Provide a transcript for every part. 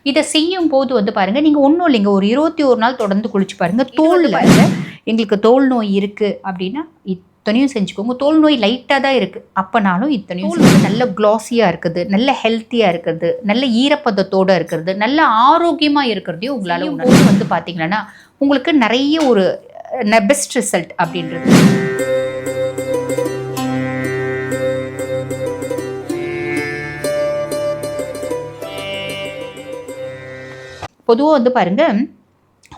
இதை செய்யும் போது வந்து பாருங்கள், நீங்கள் ஒன்றும் இல்லைங்க, ஒரு 21 நாள் தொடர்ந்து குளிச்சு பாருங்கள். தோலில் எங்களுக்கு தோல் நோய் இருக்குது அப்படின்னா இத்தனையும் செஞ்சுக்கோங்க. தோல் நோய் லைட்டாக தான் இருக்குது அப்போனாலும் இத்தனையும் வந்து நல்ல க்ளாஸியாக இருக்குது, நல்ல ஹெல்த்தியாக இருக்கிறது, நல்ல ஈரப்பதத்தோடு இருக்கிறது, நல்ல ஆரோக்கியமாக இருக்கிறதையும் உங்களால் வந்து பார்த்தீங்கன்னா உங்களுக்கு நிறைய ஒரு பெஸ்ட் ரிசல்ட் அப்படின்றது. பொதுவாக வந்து பாருங்கள்,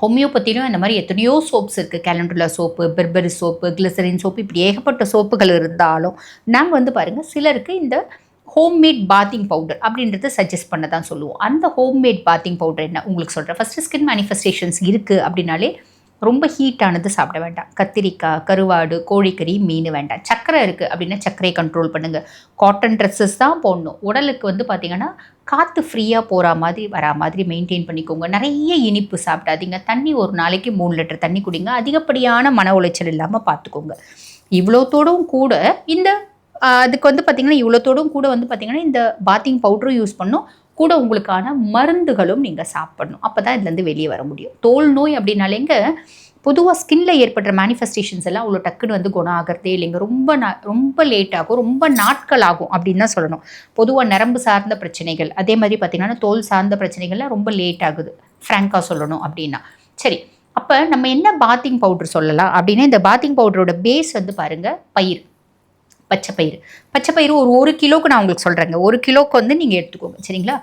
ஹோமியோபதியிலும் இந்த மாதிரி எத்தனையோ சோப்ஸ் இருக்குது. கேலண்டுலா சோப்பு, பெர்பரி சோப்பு, கிளிசரின் சோப்பு, இப்படி ஏகப்பட்ட சோப்புகள் இருந்தாலும் நாங்கள் வந்து பாருங்கள் சிலருக்கு இந்த ஹோம்மேட் பாத்திங் பவுடர் அப்படின்றத சஜஸ்ட் பண்ண தான் சொல்லுவோம். அந்த ஹோம்மேட் பாத்திங் பவுடர் என்ன உங்களுக்கு சொல்கிறேன். ஃபஸ்ட்டு ஸ்கின் மேனிஃபெஸ்டேஷன்ஸ் இருக்குது அப்படின்னாலே ரொம்ப ஹீட்டானது சாப்பிட வேண்டாம். கத்திரிக்காய், கருவாடு, கோழிக்கறி, மீன் வேண்டாம். சர்க்கரை இருக்குது அப்படின்னா சர்க்கரையை கண்ட்ரோல் பண்ணுங்கள். காட்டன் ட்ரெஸ்ஸஸ் தான் போடணும். உடலுக்கு வந்து பார்த்திங்கன்னா காற்று ஃப்ரீயாக போகிற மாதிரி வரா மாதிரி மெயின்டைன் பண்ணிக்கோங்க. நிறைய இனிப்பு சாப்பிடாதீங்க. தண்ணி ஒரு நாளைக்கு 3 லிட்டர் தண்ணி குடிங்க. அதிகப்படியான மன உளைச்சல் இல்லாமல் பார்த்துக்கோங்க. இவ்வளோத்தோடும் கூட இந்த அதுக்கு வந்து பார்த்திங்கன்னா இவ்வளோத்தோடும் கூட வந்து பார்த்திங்கன்னா இந்த பாத்திங் பவுடரும் யூஸ் பண்ணணும். கூட உங்களுக்கான மருந்துகளும் நீங்கள் சாப்பிடணும். அப்போ தான் இதுலேருந்து வெளியே வர முடியும். தோல் நோய் அப்படின்னாலேங்க பொதுவாக ஸ்கின்ல ஏற்படுற மேனிஃபெஸ்டேஷன்ஸ் எல்லாம் அவ்வளோ டக்குன்னு வந்து குணம் ஆகிறதே இல்லைங்க. ரொம்ப லேட் ஆகும், ரொம்ப நாட்கள் ஆகும் அப்படின்னு தான் சொல்லணும். பொதுவாக நரம்பு சார்ந்த பிரச்சனைகள், அதே மாதிரி பார்த்திங்கன்னா தோல் சார்ந்த பிரச்சனைகள்லாம் ரொம்ப லேட் ஆகுது ஃப்ராங்காக சொல்லணும் அப்படின்னா. சரி, அப்போ நம்ம என்ன பாத்திங் பவுடர் சொல்லலாம் அப்படின்னா, இந்த பாத்திங் பவுடரோட பேஸ் வந்து பாருங்கள் பயிர், பச்சைப்பயிறு ஒரு கிலோக்கு நான் உங்களுக்கு சொல்கிறேங்க. 1 கிலோக்கு வந்து நீங்கள் எடுத்துக்கோங்க, சரிங்களா?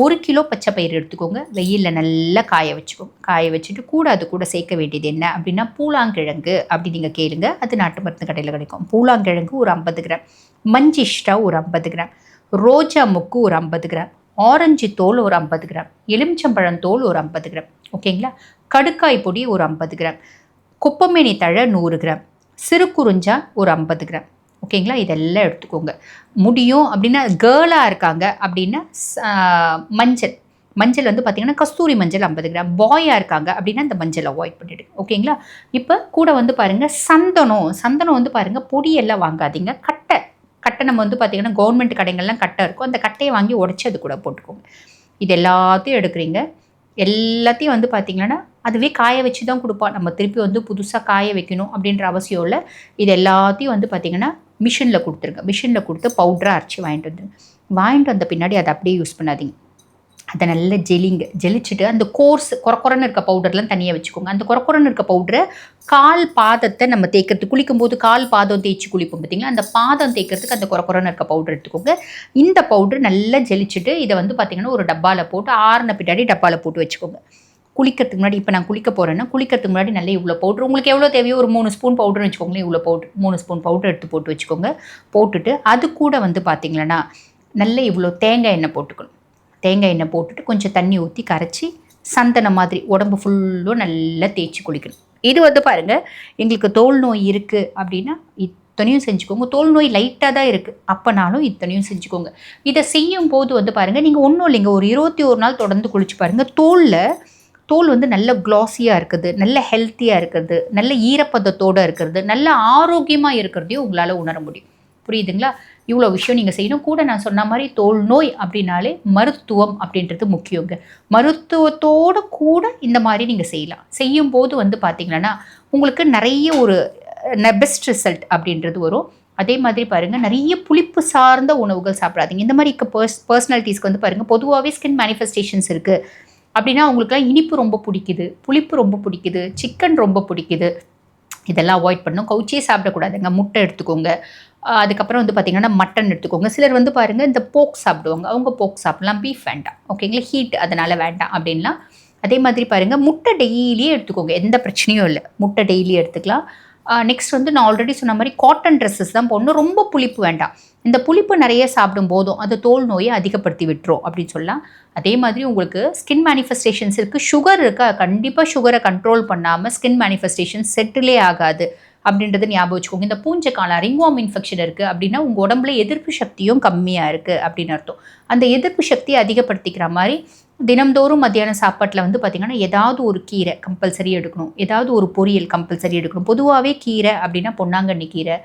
ஒரு கிலோ பச்சைப்பயிறு எடுத்துக்கோங்க. வெயிலில் நல்லா காய வச்சுக்கோங்க. காய வச்சுட்டு கூட அது கூட சேர்க்க வேண்டியது என்ன அப்படின்னா பூலாங்கிழங்கு. அப்படி நீங்கள் கேளுங்க, அது நாட்டு மருந்து கடையில் கிடைக்கும். பூலாங்கிழங்கு ஒரு 50 கிராம், மஞ்சிஷ்டா ஒரு 50 கிராம், ரோஜா முக்கு ஒரு 50 கிராம், ஆரஞ்சு தோல் ஒரு 50 கிராம், எலுமிச்சம்பழம் தோல் ஒரு 50 கிராம், ஓகேங்களா? கடுக்காய் பொடி ஒரு 50 கிராம், குப்பமேனி தழை 100 கிராம், சிறு குறிஞ்சா ஒரு 50 கிராம், ஓகேங்களா? இதெல்லாம் எடுத்துக்கோங்க. முடியும் அப்படின்னா கேர்ளாக இருக்காங்க அப்படின்னா மஞ்சள் வந்து பார்த்திங்கன்னா கஸ்தூரி மஞ்சள் 50 கிராம். பாயாக இருக்காங்க அப்படின்னா இந்த மஞ்சள் அவாய்ட் பண்ணிவிடுங்க, ஓகேங்களா? இப்போ கூட வந்து பாருங்கள் சந்தனம் வந்து பாருங்கள் பொடியெல்லாம் வாங்காதீங்க. கட்டை நம்ம வந்து பார்த்திங்கன்னா கவர்மெண்ட் கடைகள்லாம் கட்டை இருக்கும். அந்த கட்டையை வாங்கி உடச்சி அது கூட போட்டுக்கோங்க. இது எல்லாத்தையும் எடுக்கிறீங்க. எல்லாத்தையும் வந்து பார்த்திங்கன்னா அதுவே காய வச்சு தான் கொடுப்போம். நம்ம திருப்பி வந்து புதுசாக காய வைக்கணும் அப்படின்ற அவசியம் இல்லை. இது எல்லாத்தையும் வந்து பார்த்திங்கன்னா மிஷினில் கொடுத்துருங்க. மிஷினில் கொடுத்து பவுடராக அரைச்சி வாங்கிட்டு வந்த பின்னாடி அதை அப்படியே யூஸ் பண்ணாதீங்க. அதை நல்லா ஜெலிச்சுட்டு அந்த கொரன்னு இருக்க பவுடர்லாம் தனியாக வச்சுக்கோங்க. அந்த கொரன்னு இருக்க பவுடரை கால் பாதத்தை நம்ம தேய்க்கிறதுக்கு, குளிக்கும்போது கால் பாதம் தேய்ச்சி குளிப்போம் பார்த்திங்களா, அந்த பாதம் தேய்க்கிறதுக்கு அந்த கொரன்னு இருக்க பவுடர் எடுத்துக்கோங்க. இந்த பவுடர் நல்லா ஜெலிச்சுட்டு இதை வந்து பார்த்திங்கன்னா ஒரு டப்பாவில் போட்டு ஆறின பின்னாடி டப்பாவில் போட்டு வச்சுக்கோங்க. குளிக்கிறதுக்கு முன்னாடி, இப்போ நான் குளிக்க போகிறேன்னா குளிக்கிறதுக்கு முன்னாடி நல்லா இவ்வளோ பவுட்ரு, உங்களுக்கு எவ்வளோ தேவையோ ஒரு 3 ஸ்பூன் பவுடர்னு வச்சுக்கோங்களேன். இவ்வளோ பவுட்ரு 3 ஸ்பூன் பவுடர் எடுத்து போட்டு வச்சுக்கோங்க. போட்டுட்டு அது கூட வந்து பார்த்திங்கன்னா நல்ல இவ்வளோ தேங்காய் எண்ணெய் போட்டுக்கணும். தேங்காய் எண்ணெய் போட்டுட்டு கொஞ்சம் தண்ணி ஊற்றி கரைச்சி சந்தனம் மாதிரி உடம்பு ஃபுல்லும் நல்லா தேய்ச்சி குளிக்கணும். இது வந்து பாருங்கள், எங்களுக்கு தோல் நோய் இருக்குது அப்படின்னா இத்தனையும் செஞ்சுக்கோங்க. தோல் நோய் லைட்டாக தான் இருக்குது அப்போனாலும் இத்தனையும் செஞ்சுக்கோங்க. இதை செய்யும் போது வந்து பாருங்கள், நீங்கள் ஒன்றும் இல்லைங்க, ஒரு 21 நாள் தொடர்ந்து குளிச்சு பாருங்கள். தோல் வந்து நல்ல க்ளாஸியாக இருக்குது, நல்ல ஹெல்த்தியாக இருக்கிறது, நல்ல ஈரப்பதத்தோடு இருக்கிறது, நல்ல ஆரோக்கியமாக இருக்கிறதையும் உங்களால் உணர முடியும். புரியுதுங்களா? இவ்வளோ விஷயம் நீங்கள் செய்யணும். கூட நான் சொன்ன மாதிரி தோல் நோய் அப்படின்னாலே மருத்துவம் அப்படின்றது முக்கியங்க. மருத்துவத்தோடு கூட இந்த மாதிரி நீங்கள் செய்யும் போது வந்து பார்த்திங்கன்னா உங்களுக்கு நிறைய ஒரு பெஸ்ட் ரிசல்ட் அப்படின்றது வரும். அதே மாதிரி பாருங்கள், நிறைய புளிப்பு சார்ந்த உணவுகள் சாப்பிடாதீங்க. இந்த மாதிரி பர்சனாலிட்டிஸ்க்கு வந்து பாருங்கள் பொதுவாகவே ஸ்கின் மேனிஃபெஸ்டேஷன்ஸ் இருக்குது அப்படின்னா அவங்களுக்குலாம் இனிப்பு ரொம்ப பிடிக்குது, புளிப்பு ரொம்ப பிடிக்குது, சிக்கன் ரொம்ப பிடிக்குது. இதெல்லாம் அவாய்ட் பண்ணணும். கவுச்சியே சாப்பிடக்கூடாதுங்க. முட்டை எடுத்துக்கோங்க. அதுக்கப்புறம் வந்து பார்த்திங்கன்னா மட்டன் எடுத்துக்கோங்க. சிலர் வந்து பாருங்கள் இந்த போக் சாப்பிடுவாங்க. அவங்க போக் சாப்பிட்லாம், பீஃப் வேண்டாம், ஓகேங்களா? ஹீட் அதனால் வேண்டாம் அப்படின்லாம். அதே மாதிரி பாருங்கள் முட்டை டெய்லியே எடுத்துக்கோங்க, எந்த பிரச்சனையும் இல்லை. முட்டை டெய்லி எடுத்துக்கலாம். நெக்ஸ்ட் வந்து நான் ஆல்ரெடி சொன்ன மாதிரி காட்டன் ட்ரெஸ்ஸஸ் தான் போடணும். ரொம்ப புளிப்பு வேண்டாம். இந்த புளிப்பு நிறைய சாப்பிடும் போதும் அது தோல் நோயை அதிகப்படுத்தி விட்டுரும் அப்படின்னு சொல்லலாம். அதே மாதிரி உங்களுக்கு ஸ்கின் மேனிஃபெஸ்டேஷன்ஸ் இருக்குது, சுகர் இருக்கா, கண்டிப்பாக சுகரை கண்ட்ரோல் பண்ணாமல் ஸ்கின் மேனிஃபெஸ்டேஷன் செட்டிலே ஆகாது அப்படின்றத ஞாபகம் வச்சுக்கோங்க. இந்த பூஞ்சைக்காலம் ரிங்வார்ம் இன்ஃபெக்ஷன் இருக்குது அப்படின்னா உங்கள் உடம்புல எதிர்ப்பு சக்தியும் கம்மியாக இருக்குது அப்படின்னு அர்த்தம். அந்த எதிர்ப்பு சக்தியை அதிகப்படுத்திக்கிற மாதிரி தினம்தோறும் மத்தியான சாப்பாட்டில் வந்து பார்த்திங்கன்னா ஏதாவது ஒரு கீரை கம்பல்சரி எடுக்கணும், ஏதாவது ஒரு பொரியல் கம்பல்சரி எடுக்கணும். பொதுவாகவே கீரை அப்படின்னா பொன்னாங்கண்ணி கீரை,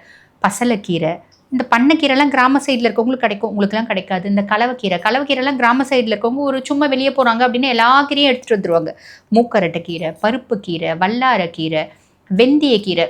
பசலைக்கீரை, இந்த பண்ணைக்கீரைலாம் கிராம சைடில் இருக்கவங்களுக்கு கிடைக்கும், உங்களுக்குலாம் கிடைக்காது. இந்த கலவக்கீரைலாம் கிராம சைடில் இருக்கவங்க ஒரு சும்மா வெளியே போகிறாங்க அப்படின்னு எல்லா கீரையும் எடுத்துகிட்டு வந்துடுவாங்க. மூக்கரட்டை கீரை, பருப்பு கீரை, வல்லாரக்கீரை, வெந்தயக்கீரை,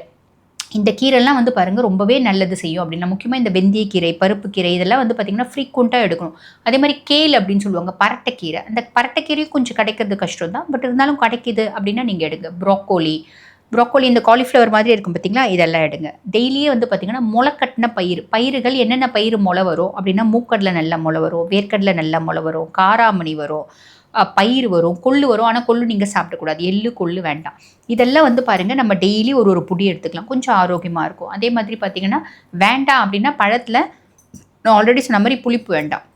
இந்த கீரைலாம் வந்து பாருங்கள் ரொம்பவே நல்லது செய்யும் அப்படின்னா, முக்கியமாக இந்த வெந்தயக்கீரை, பருப்பு கீரை இதெல்லாம் வந்து பார்த்திங்கன்னா ஃப்ரீக்வெண்ட்டாக எடுக்கணும். அதே மாதிரி கேல் அப்படின்னு சொல்லுவாங்க, பரட்டைக்கீரை. அந்த பரட்டைக்கீரையும் கொஞ்சம் கிடைக்கிறது கஷ்டம் தான், பட் இருந்தாலும் கிடைக்கிது அப்படின்னா நீங்கள் எடுங்க. ப்ரோக்கோலி இந்த காலிஃப்ளவர் மாதிரி இருக்கும் பார்த்தீங்களா, இதெல்லாம் எடுங்க. டெய்லியே வந்து பார்த்திங்கன்னா முளைக்கட்டின பயிர்கள் என்னென்ன பயிர் முளை வரும் அப்படின்னா, மூக்கடலை நல்லா முளை வரும், வேர்க்கடலை நல்லா முளை வரும், காராமணி வரும், பயிர் வரும், கொள்ளு வரும். ஆனால் கொள்ளு நீங்கள் சாப்பிடக்கூடாது, எள்ளு கொள்ளு வேண்டாம். இதெல்லாம் வந்து பாருங்கள் நம்ம டெய்லி ஒரு பொடி எடுத்துக்கலாம், கொஞ்சம் ஆரோக்கியமாக இருக்கும். அதே மாதிரி பார்த்திங்கன்னா வேண்டாம் அப்படின்னா பழத்தில் நான் ஆல்ரெடி சொன்ன மாதிரி புளிப்பு வேண்டாம்.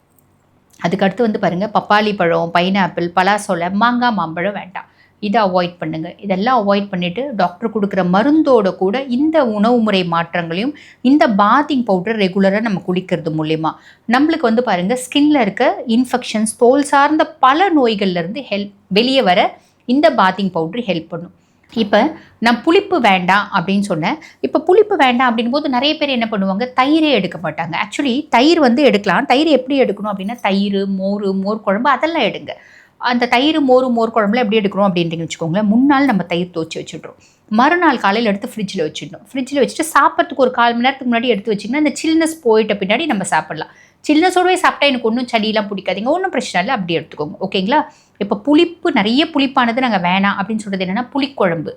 அதுக்கடுத்து வந்து பாருங்கள் பப்பாளி பழம், பைனாப்பிள், பலாசொலை, மாங்காய், மாம்பழம் வேண்டாம். இதை அவாய்ட் பண்ணுங்கள். இதெல்லாம் அவாய்ட் பண்ணிவிட்டு டாக்டர் கொடுக்குற மருந்தோட கூட இந்த உணவு முறை மாற்றங்களையும் இந்த பாத்திங் பவுடர் ரெகுலராக நம்ம குடிக்கிறது மூலயமா நம்மளுக்கு வந்து பாருங்கள் ஸ்கின்ல இருக்க இன்ஃபெக்ஷன்ஸ், தோல் சார்ந்த பல நோய்கள்லேருந்து வெளியே வர இந்த பாத்திங் பவுடர் ஹெல்ப் பண்ணும். இப்போ நான் புளிப்பு வேண்டாம் அப்படின்னு சொன்னேன். இப்போ புளிப்பு வேண்டாம் அப்படின் போது நிறைய பேர் என்ன பண்ணுவாங்க, தயிரே எடுக்க மாட்டாங்க. ஆக்சுவலி தயிர் வந்து எடுக்கலாம். தயிர் எப்படி எடுக்கணும் அப்படின்னா, தயிர், மோர் குழம்பு அதெல்லாம் எடுங்க. அந்த தயிர், மோர் குழம்புல எப்படி எடுக்கிறோம் அப்படின்றீங்கன்னு வச்சுக்கோங்களேன். முன்னாள் நம்ம தயிர் துவச்சி வச்சுட்றோம், மறுநாள் காலையில் எடுத்து ஃப்ரிட்ஜில் வச்சிடணும். ஃப்ரிட்ஜில் வச்சுட்டு சாப்பிட்றதுக்கு ஒரு 1/4 மணி நேரத்துக்கு முன்னாடி எடுத்து வச்சிங்கன்னா அந்த சில்னஸ் போயிட்ட பின்னாடி நம்ம சாப்பிட்லாம். சில்னஸோடவே சாப்பிட்டா எனக்கு ஒன்றும் சளியெல்லாம் பிடிக்காதீங்க, ஒன்றும் பிரச்சனை இல்லை, அப்படி எடுத்துக்கோங்க. ஓகேங்களா? இப்போ நிறைய புளிப்பானது நாங்கள் வேணாம் அப்படின்னு சொல்கிறது என்னென்னா புளிக்குழம்பு.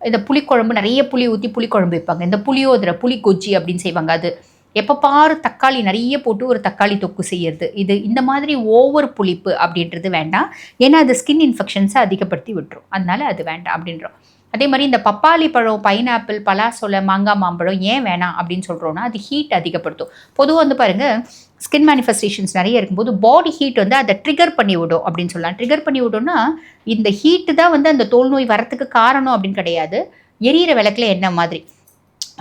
இந்த புளிக்குழம்பு நிறைய புளி ஊற்றி புளிக்குழம்பு வைப்பாங்க. இந்த புளியோதரை, புளி கொஜ்ஜி அப்படின்னு செய்வாங்க. அது எப்போ பாரு தக்காளி நிறைய போட்டு ஒரு தக்காளி தொக்கு செய்யறது, இந்த மாதிரி ஓவர் புளிப்பு அப்படின்றது வேண்டாம். ஏன்னா அது ஸ்கின் இன்ஃபெக்ஷன்ஸை அதிகப்படுத்தி விட்டுரும். அதனால அது வேண்டாம் அப்படின்றோம். அதே மாதிரி இந்த பப்பாளி பழம், பைனாப்பிள், பலாசொலை, மாங்காய், மாம்பழம் ஏன் வேணாம் அப்படின்னு சொல்கிறோன்னா, அது ஹீட் அதிகப்படுத்தும். பொதுவாக வந்து பாருங்கள் ஸ்கின் மேனிஃபெஸ்டேஷன்ஸ் நிறைய இருக்கும்போது பாடி ஹீட் வந்து அதை ட்ரிகர் பண்ணி விடும் அப்படின்னு சொல்லலாம். ட்ரிகர் பண்ணி விடும்னா இந்த ஹீட்டு தான் வந்து அந்த தோல் நோய் வரத்துக்கு காரணம் அப்படின்னு கிடையாது. எரியிற விளக்கில் எண்ணெய் மாதிரி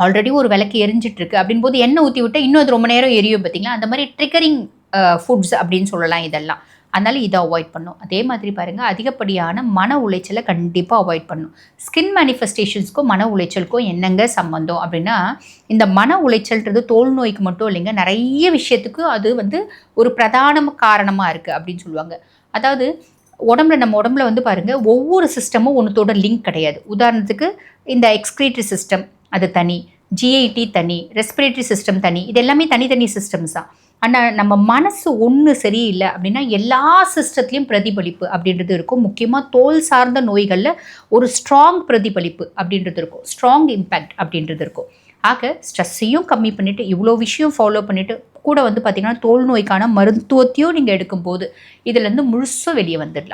ஆல்ரெடி ஒரு விளக்கு எரிஞ்சிட்டு இருக்கு அப்படின் போது எண்ணெய் ஊற்றி விட்டு இன்னும் அது ரொம்ப நேரம் எரியும் பார்த்தீங்களா, அந்த மாதிரி ட்ரிகரிங் ஃபுட்ஸ் அப்படின்னு சொல்லலாம் இதெல்லாம். அதனால் இதை அவாய்ட் பண்ணும். அதே மாதிரி பாருங்கள் அதிகப்படியான மன உளைச்சலை கண்டிப்பாக அவாய்ட் பண்ணும். ஸ்கின் மேனிஃபெஸ்டேஷன்ஸ்க்கும் மன உளைச்சலுக்கும் என்னங்க சம்மந்தம் அப்படின்னா, இந்த மன உளைச்சல்ன்றது தோல் நோய்க்கு மட்டும் இல்லைங்க, நிறைய விஷயத்துக்கு அது வந்து ஒரு பிரதான காரணமாக இருக்குது அப்படின்னு சொல்லுவாங்க. அதாவது நம்ம உடம்புல வந்து பாருங்கள் ஒவ்வொரு சிஸ்டமும் ஒன்றுத்தோட லிங்க் கிடையாது. உதாரணத்துக்கு இந்த எக்ஸ்க்ரீட்டரி சிஸ்டம் அது தனி, ஜிஐடி தனி, ரெஸ்பிரேட்டரி சிஸ்டம் தனி, இது எல்லாமே தனித்தனி சிஸ்டம்ஸ் தான். ஆனால் நம்ம மனசு ஒன்று சரியில்லை அப்படின்னா எல்லா சிஸ்டத்துலேயும் பிரதிபலிப்பு அப்படின்றது இருக்கும். முக்கியமாக தோல் சார்ந்த நோய்களில் ஒரு ஸ்ட்ராங் பிரதிபலிப்பு அப்படின்றது இருக்கும், ஸ்ட்ராங் இம்பேக்ட் அப்படின்றது இருக்கும். ஆக ஸ்ட்ரெஸ்ஸையும் கம்மி பண்ணிவிட்டு இவ்வளோ விஷயம் ஃபாலோ பண்ணிவிட்டு கூட வந்து பார்த்திங்கன்னா தோல் நோய்க்கான மருத்துவத்தையும் நீங்கள் எடுக்கும்போது இதுலேருந்து முழுசாக வெளியே வந்துடலாம்.